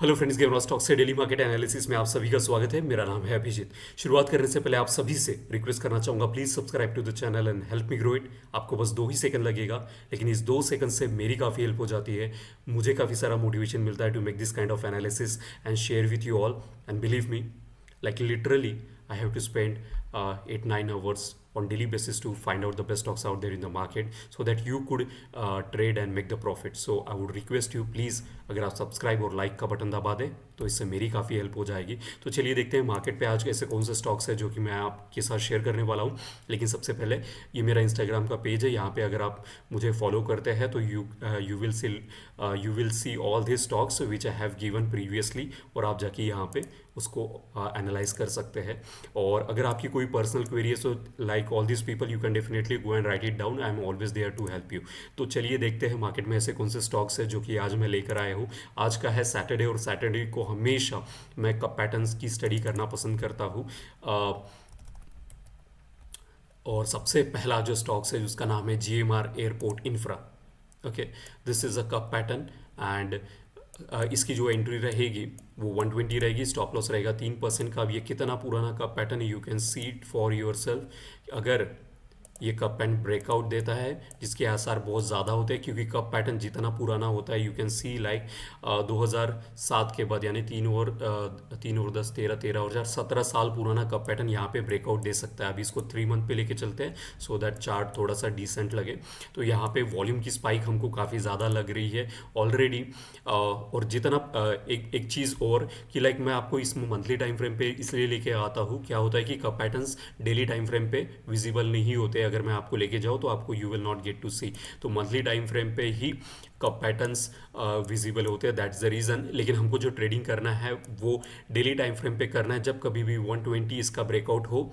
Hello friends, game stock से daily market analysis में आप सभी का स्वागत है। मेरा नाम है अभिजीत। शुरुआत करने से पहले आप सभी से रिक्वेस्ट करना चाहूंगा, please subscribe to the channel and help me grow it. आपको बस 2 ही सेकंड लगेगा, लेकिन इस 2 सेकंड से मेरी काफ़ी हेल्प हो जाती है। मुझे काफ़ी सारा मोटिवेशन मिलता है to make this kind of analysis and share with you all. And believe me, like literally I have to spend 8-9 hours on daily basis to find out the best stocks out there in the market so that you could trade and make the profit. So I would request you please, अगर आप subscribe और like का button दबा दें तो इससे मेरी काफ़ी हेल्प हो जाएगी। तो चलिए देखते हैं मार्केट पे आज ऐसे कौन से स्टॉक्स है जो कि मैं आपके साथ शेयर करने वाला हूँ। लेकिन सबसे पहले ये मेरा इंस्टाग्राम का पेज है, यहाँ पे अगर आप मुझे फॉलो करते हैं तो you will see all the stocks which I have given previously, और आप जाके यहाँ पे उसको एनालाइज कर सकते हैं। और अगर आपकी कोई पर्सनल क्वेरी है तो like all this people you can definitely go and write it down. I am always there to help you. तो चलिए देखते हैं मार्केट में ऐसे कौन से स्टॉक्स है जो कि आज मैं लेकर आया हूँ। आज का है सैटरडे, और सैटरडे को हमेशा मैं कप पैटर्न्स की स्टडी करना पसंद करता हूँ। और सबसे पहला जो स्टॉक्स है उसका नाम है GMR airport infra. Okay, this is a cup pattern and इसकी जो एंट्री रहेगी वो 120 रहेगी। स्टॉप लॉस रहेगा 3% का। अब ये कितना पुराना कप पैटर्न है, you can see it for your self. अगर ये कप पैटर्न ब्रेकआउट देता है, जिसके आसार बहुत ज़्यादा होते हैं क्योंकि कप पैटर्न जितना पुराना होता है, यू कैन सी लाइक 2007 के बाद, यानी 3 और 10 13 और 17 साल पुराना कप पैटर्न यहाँ पे ब्रेकआउट दे सकता है। अभी इसको 3 मंथ पे लेके चलते हैं सो दैट चार्ट थोड़ा सा डिसेंट लगे। तो यहाँ पे वॉल्यूम की स्पाइक हमको काफ़ी ज़्यादा लग रही है ऑलरेडी। और जितना एक एक चीज़ और कि लाइक मैं आपको इस मंथली टाइम फ्रेम पे इसलिए लेके आता हूँ, क्या होता है कि cup patterns daily time frame पे विजिबल नहीं होते। अगर मैं आपको लेके जाऊँ तो आपको you will not get to see. तो मंथली टाइम फ्रेम पे ही कप पैटर्न्स विजिबल होते हैं, दैट्स द रीज़न। लेकिन हमको जो ट्रेडिंग करना है वो डेली टाइम फ्रेम पे करना है। जब कभी भी 120 इसका ब्रेकआउट हो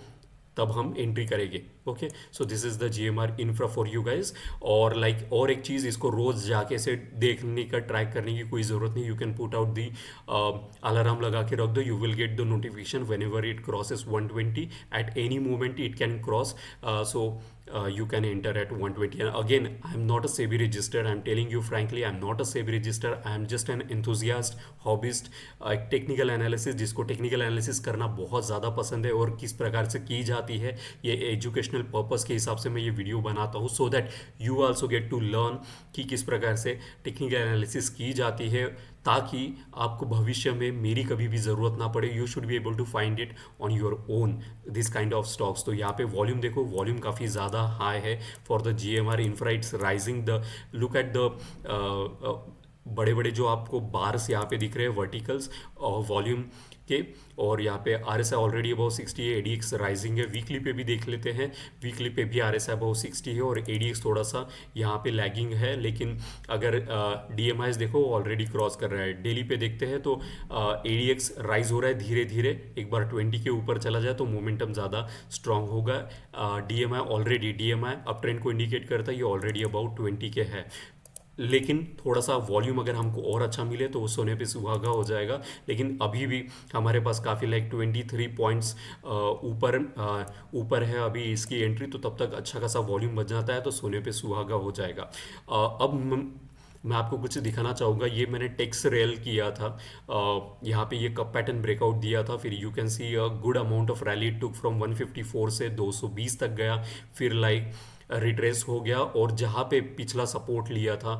तब हम एंट्री करेंगे। Okay, so this is the GMR infra for you guys. और लाइक और एक चीज़, इसको रोज़ जाके से देखने का ट्रैक करने की कोई ज़रूरत नहीं। You can put out the alarm लगा के रख दो, you will get the notification when ever it crosses 120। At any moment it can cross, so you can enter at 120. And again, I am not a SEBI registered. I am telling you frankly, I am not a SEBI registered. I am just an enthusiast, hobbyist, एक technical analysis, जिसको technical analysis करना बहुत ज़्यादा पसंद है और किस प्रकार से की जाती है, ये एजुकेशनल पर्पस के हिसाब से मैं ये वीडियो बनाता हूँ, so that you also get to learn कि किस प्रकार से टेक्निकल एनालिसिस की जाती है, ताकि आपको भविष्य में मेरी कभी भी ज़रूरत ना पड़े। You should be able to find it on your own this kind of stocks. तो यहाँ पे वॉल्यूम देखो, वॉल्यूम काफ़ी ज़्यादा हाई है for the GMR infra. It's rising the, look at the बड़े बड़े जो आपको बार्स यहाँ पे दिख रहे हैं वर्टिकल्स वॉल्यूम के। और यहाँ पे RSI ऑलरेडी अबाउ 60 है, ADX राइजिंग है। वीकली पे भी देख लेते हैं, वीकली पे भी RSI अबाउ 60 है और ADX थोड़ा सा यहाँ पे लैगिंग है। लेकिन अगर DMIs देखो ऑलरेडी क्रॉस कर रहा है। डेली पे देखते हैं तो ADX राइज हो रहा है धीरे धीरे। एक बार 20 के ऊपर चला जाए तो मोमेंटम ज़्यादा स्ट्रांग होगा। DMI अप ट्रेंड को इंडिकेट करता है, ये ऑलरेडी अबाउट 20 के है। लेकिन थोड़ा सा वॉल्यूम अगर हमको और अच्छा मिले तो वो सोने पे सुहागा हो जाएगा। लेकिन अभी भी हमारे पास काफ़ी लाइक 23 पॉइंट्स ऊपर है अभी इसकी एंट्री, तो तब तक अच्छा खासा वॉल्यूम बच जाता है तो सोने पे सुहागा हो जाएगा। अब मैं आपको कुछ दिखाना चाहूँगा। ये मैंने टेक्स रेल किया था, यहाँ पे ये कप पैटर्न ब्रेकआउट दिया था। फिर you can see a good amount of rally took from 154 से 220 तक गया, फिर लाइक रिट्रेस हो गया और जहाँ पे पिछला सपोर्ट लिया था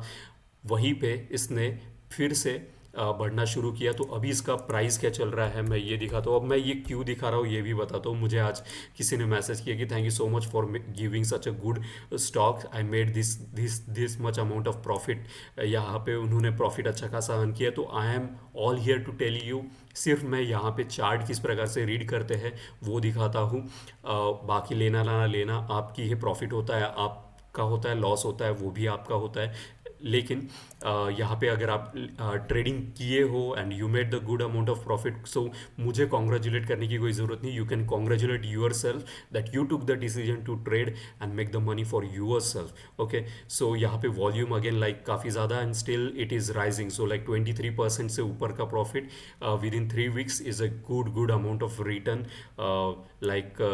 वहीं पे इसने फिर से बढ़ना शुरू किया। तो अभी इसका प्राइस क्या चल रहा है मैं ये दिखाता हूँ। अब मैं ये क्यों दिखा रहा हूँ ये भी बताता हूँ। मुझे आज किसी ने मैसेज किया कि thank you so much for giving such a good stock, I made this much amount of profit. यहाँ पे उन्होंने प्रॉफिट अच्छा खासा अर्न किया। तो I am all here to tell you, सिर्फ मैं यहाँ पे चार्ट किस प्रकार से रीड करते हैं वो दिखाता हूँ। बाकी लेना ना लेना आपकी ही, प्रॉफिट होता है आपका, होता है लॉस होता है वो भी आपका होता है। लेकिन यहाँ पे अगर आप ट्रेडिंग किए हो and you made the good amount of profit, so मुझे कॉन्ग्रेचुलेट करने की कोई ज़रूरत नहीं। You can congratulate yourself that you took the decision to trade and make the money for yourself. Okay, so यहाँ पे volume again like काफ़ी ज़्यादा and still it is rising. So like 23% से ऊपर का profit within 3 weeks is a good amount of return like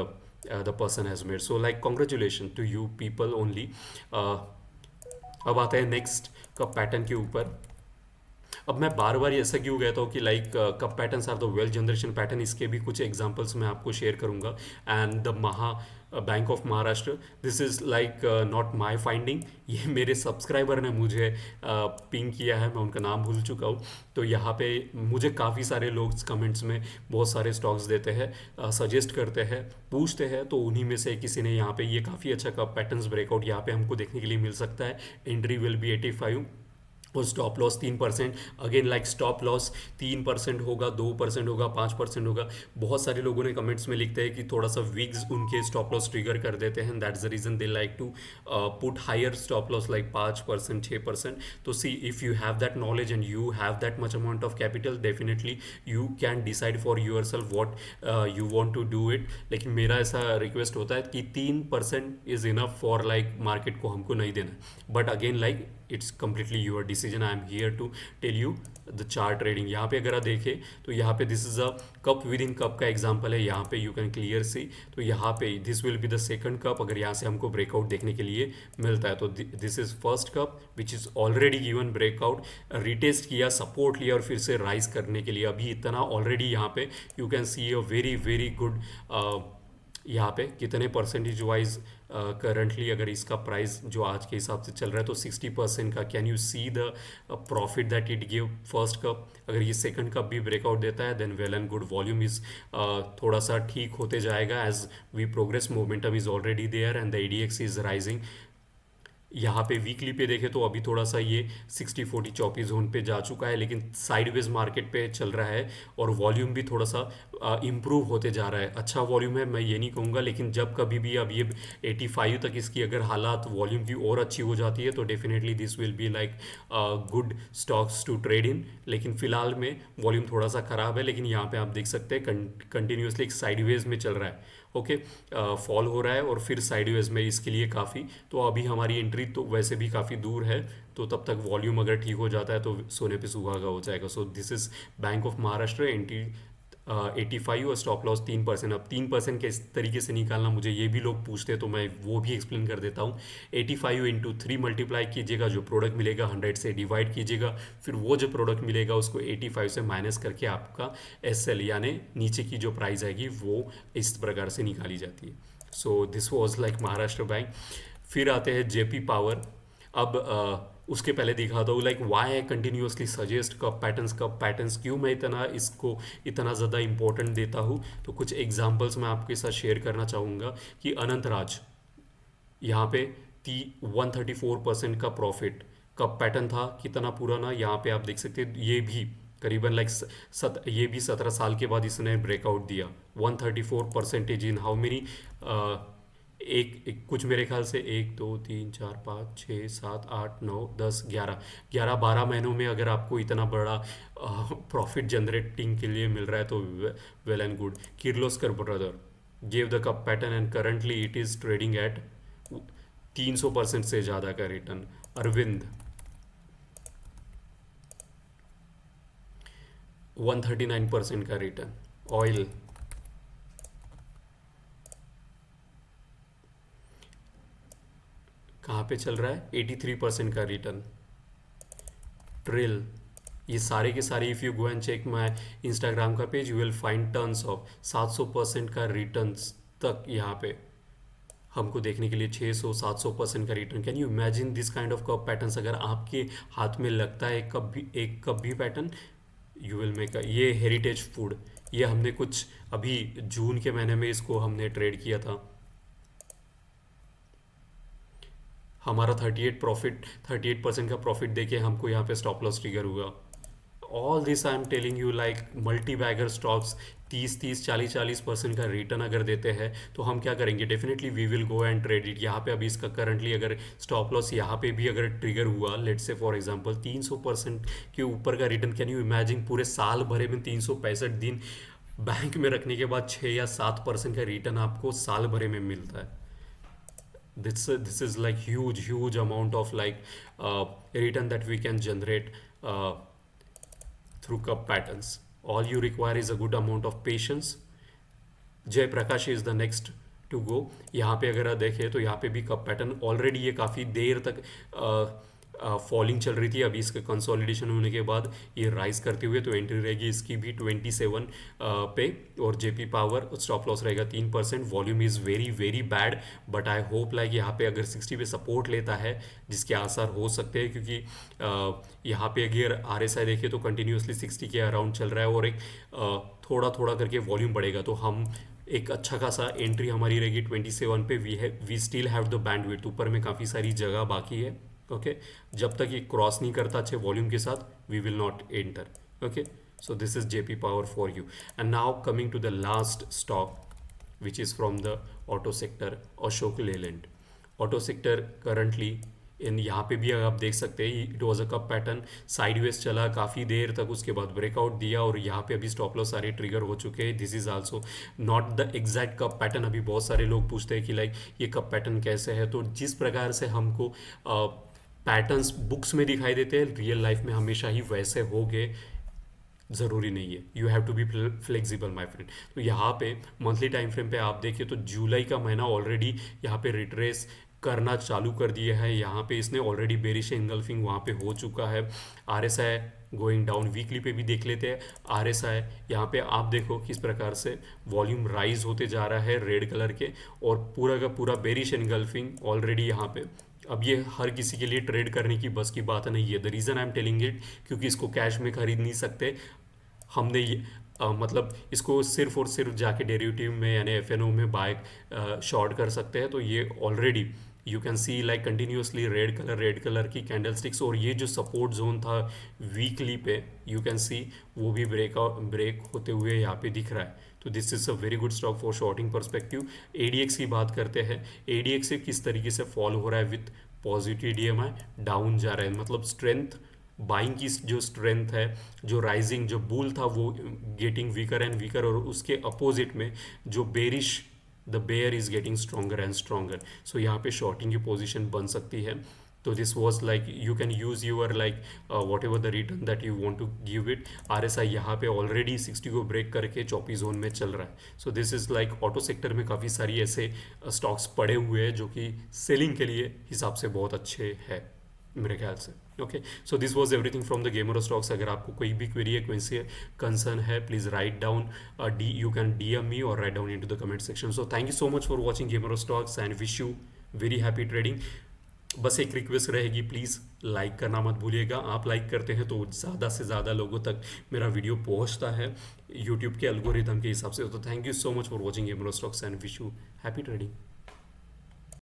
the person has made. So like congratulations to you people only. अब आता है next का pattern के ऊपर। अब मैं बार बार ऐसा क्यों कहता हूँ कि like cup patterns are the wealth generation pattern, इसके भी कुछ एग्जांपल्स मैं आपको शेयर करूंगा। And the bank of Maharashtra, this is like not my finding, ये मेरे सब्सक्राइबर ने मुझे पिंग किया है, मैं उनका नाम भूल चुका हूँ। तो यहाँ पे मुझे काफ़ी सारे लोग कमेंट्स में बहुत सारे स्टॉक्स देते हैं, सजेस्ट करते हैं, पूछते हैं, तो उन्हीं में से किसी ने यहाँ पे ये काफ़ी अच्छा कप पैटर्न्स ब्रेकआउट यहाँ पे हमको देखने के लिए मिल सकता है। एंट्री विल बी 85 और stop loss 3%। Again like stop loss 3% होगा, 2% होगा, 5% होगा। बहुत सारे लोगों ने कमेंट्स में लिखते हैं कि थोड़ा सा विग्स उनके स्टॉप लॉस ट्रिगर कर देते हैं, that's the reason they like to put higher stop loss like 5%, 6%। तो see, if you have that knowledge and you have that much amount of capital, definitely you can decide for yourself what you want to do it. लेकिन मेरा ऐसा request होता है कि 3% is enough for like market को हमको नहीं देना। But again like it's completely your decision, I am here to tell you the chart trading. यहाँ पे अगर आप देखें तो यहाँ पे this is a cup within cup का एग्जांपल है, यहाँ पे यू कैन क्लियर सी। तो यहाँ पे this will be the second cup, अगर यहाँ से हमको ब्रेकआउट देखने के लिए मिलता है तो this is first cup which is already given breakout, retest किया, सपोर्ट लिया और फिर से राइज करने के लिए अभी इतना ऑलरेडी यहाँ पे you can see a very very good, यहाँ पे कितने परसेंटेज वाइज करंटली अगर इसका प्राइस जो आज के हिसाब से चल रहा है तो 60% का। Can you see the profit that it give first cup. अगर ये सेकंड कप भी ब्रेकआउट देता है then well and good, volume is थोड़ा सा ठीक होते जाएगा as we progress, momentum is already there and the ADX is rising. यहाँ पे वीकली पे देखें तो अभी थोड़ा सा ये 60-40 चौकी जोन पे जा चुका है, लेकिन साइडवेज मार्केट पे चल रहा है और वॉल्यूम भी थोड़ा सा इम्प्रूव होते जा रहा है। अच्छा वॉल्यूम है, मैं ये नहीं कहूँगा, लेकिन जब कभी भी अब ये 85 तक इसकी अगर हालात वॉल्यूम की और अच्छी हो जाती है तो definitely this will be like good stocks to trade in. लेकिन फिलहाल में वॉल्यूम थोड़ा सा ख़राब है, लेकिन यहाँ पे आप देख सकते हैं कंटिन्यूसली एक साइडवेज में चल रहा है। ओके, फॉल हो रहा है और फिर साइडवेज में, इसके लिए काफ़ी, तो अभी हमारी एंट्री तो वैसे भी काफ़ी दूर है, तो तब तक वॉल्यूम अगर ठीक हो जाता है तो सोने पे सुहागा हो जाएगा। So this is bank of Maharashtra, entry 85 और स्टॉप लॉस 3%। अब 3% किस तरीके से निकालना, मुझे ये भी लोग पूछते हैं तो मैं वो भी एक्सप्लेन कर देता हूँ। 85 इंटू 3 मल्टीप्लाई कीजिएगा, जो प्रोडक्ट मिलेगा 100 से डिवाइड कीजिएगा, फिर वो जो प्रोडक्ट मिलेगा उसको 85 से माइनस करके आपका SL यानी नीचे की जो प्राइस आएगी वो इस प्रकार से निकाली जाती है। So this was like Maharashtra bank. फिर आते हैं JP पावर। अब उसके पहले दिखाता हूँ like why I continuously suggest cup patterns क्यों मैं इतना इसको इतना ज़्यादा इंपॉर्टेंट देता हूँ। तो कुछ एग्जांपल्स मैं आपके साथ शेयर करना चाहूँगा कि अनंत राज, यहाँ पे 134% का प्रॉफिट, कप पैटर्न था कितना पुराना, यहाँ पे आप देख सकते हैं, ये भी करीबन लाइक ये भी 17 साल के बाद इसने ब्रेकआउट दिया। 134% इन हाउ मेनी, कुछ मेरे ख्याल से 1 2 3 4 5 6 7 8 9 10 11 महीनों में अगर आपको इतना बड़ा प्रॉफिट जनरेटिंग के लिए मिल रहा है तो well and good. Kirloskar brother gave the cup pattern and currently it is trading at 300% से ज़्यादा का रिटर्न। अरविंद 139% का रिटर्न। ऑयल कहाँ पे चल रहा है, 83% का रिटर्न। ट्रिल, ये सारे के सारे if you go and check my Instagram का page you will find turns of 700% का रिटर्न्स तक यहाँ पे हमको देखने के लिए 600-700% का return. Can you imagine this kind of cup patterns अगर आपके हाथ में लगता है एक कप भी पैटर्न, यू विल मेक ये हेरिटेज फूड, ये हमने कुछ अभी जून के महीने में इसको हमने ट्रेड किया था। हमारा 38% का प्रॉफिट देके हमको यहाँ पे स्टॉप लॉस ट्रिगर हुआ। All this I am telling you like multi bagger stocks 30-40% का रिटर्न अगर देते हैं तो हम क्या करेंगे, definitely we will go and trade it. यहाँ पे अभी इसका करंटली अगर स्टॉप लॉस यहाँ पे भी अगर ट्रिगर हुआ, लेट्स से फॉर एग्जांपल 300% के ऊपर का रिटर्न, कैन यू इमेजिन पूरे साल भरे में 365 दिन बैंक में रखने के बाद 6 या 7% का रिटर्न आपको साल भरे में मिलता है। This is like huge amount of like return that we can generate through cup patterns. All you require is a good amount of patience. जय प्रकाश is the next to go। यहाँ पे अगर आप देखें तो यहाँ पे भी कप पैटर्न ऑलरेडी ये काफ़ी देर तक फॉलिंग चल रही थी, अभी इसका कंसोलिडेशन होने के बाद ये राइज करते हुए, तो एंट्री रहेगी इसकी भी 27 पे। और जेपी पावर स्टॉप लॉस रहेगा 3%। Volume is very very bad, but I hope like यहाँ पे अगर 60 पे सपोर्ट लेता है, जिसके आसार हो सकते हैं, क्योंकि यहाँ पे अगर RSI देखें तो कंटिन्यूसली 60 के अराउंड चल रहा है, और एक थोड़ा थोड़ा करके वॉल्यूम बढ़ेगा, तो हम एक अच्छा खासा एंट्री हमारी रहेगी 27 पे। We still have the bandwidth, ऊपर में काफ़ी सारी जगह बाकी है। ओके, जब तक ये क्रॉस नहीं करता अच्छे वॉल्यूम के साथ, we will not enter. Okay, so this is JP Power for you. And now coming to the last stock, which is from the auto sector, Ashok Leyland. Auto sector currently इन यहाँ पे भी आप देख सकते हैं, it was a cup pattern, sideways चला काफ़ी देर तक, उसके बाद ब्रेकआउट दिया, और यहाँ पे अभी स्टॉप लॉस सारे ट्रिगर हो चुके हैं। This is also not the exact cup pattern. अभी बहुत सारे लोग पूछते हैं कि लाइक ये कप पैटर्न कैसे है, तो जिस प्रकार से हमको पैटर्न्स बुक्स में दिखाई देते हैं, रियल लाइफ में हमेशा ही वैसे हो गए ज़रूरी नहीं है। You have to be flexible my friend. तो यहाँ पे मंथली टाइम फ्रेम पे आप देखिए तो जुलाई का महीना ऑलरेडी यहाँ पे रिट्रेस करना चालू कर दिया है। यहाँ पे इसने ऑलरेडी बेरिश एंगल्फिंग वहाँ पे हो चुका है। RSI गोइंग डाउन, वीकली पे भी देख लेते हैं RSI। यहाँ पे आप देखो किस प्रकार से वॉल्यूम राइज होते जा रहा है रेड कलर के, और पूरा का पूरा बेरिश एंगल्फिंग ऑलरेडी यहाँ पे। अब ये हर किसी के लिए ट्रेड करने की बस की बात नहीं है। The reason I am telling it, क्योंकि इसको कैश में खरीद नहीं सकते हमने ये मतलब इसको सिर्फ और सिर्फ जाके डेरिवेटिव में यानी FNO में बाय शॉर्ट कर सकते हैं। तो ये already you can see like continuously red colour की कैंडल स्टिक्स, और ये जो सपोर्ट जोन था वीकली पे यू कैन सी वो भी ब्रेक होते हुए यहाँ पे दिख रहा है। तो this is a very good stock for shorting perspective. ADX की बात करते हैं, ADX से किस तरीके से फॉल हो रहा है विथ पॉजिटिव DMI, डाउन जा रहा है, मतलब स्ट्रेंथ बाइंग की जो स्ट्रेंथ है, जो राइजिंग जो बुल था वो गेटिंग वीकर एंड वीकर, और उसके अपोजिट में जो bearish the bear is getting stronger and stronger. So यहाँ पे शॉर्टिंग की पोजीशन बन सकती है। तो this was like you can use your like whatever the return that you want to give it. RSI यहाँ पे ऑलरेडी 60 को ब्रेक करके 24 जोन में चल रहा है। So this is like auto sector में काफ़ी सारी ऐसे स्टॉक्स पड़े हुए हैं जो कि सेलिंग के लिए हिसाब से बहुत अच्छे हैं मेरे ख्याल से। Okay, so this was everything from the gamer stocks. अगर आपको कोई भी क्वेरी है, कोई से कंसर्न है, please write down you can DM me और write down into the comment section. So thank you so much for watching gamer stocks and wish you very happy trading. बस एक request रहेगी, please like करना मत भूलिएगा। आप like करते हैं तो ज़्यादा से ज़्यादा लोगों तक मेरा वीडियो पहुंचता है यूट्यूब के एल्गोरिथम के हिसाब से। तो thank you so much for watching gamer stocks and wish you happy trading.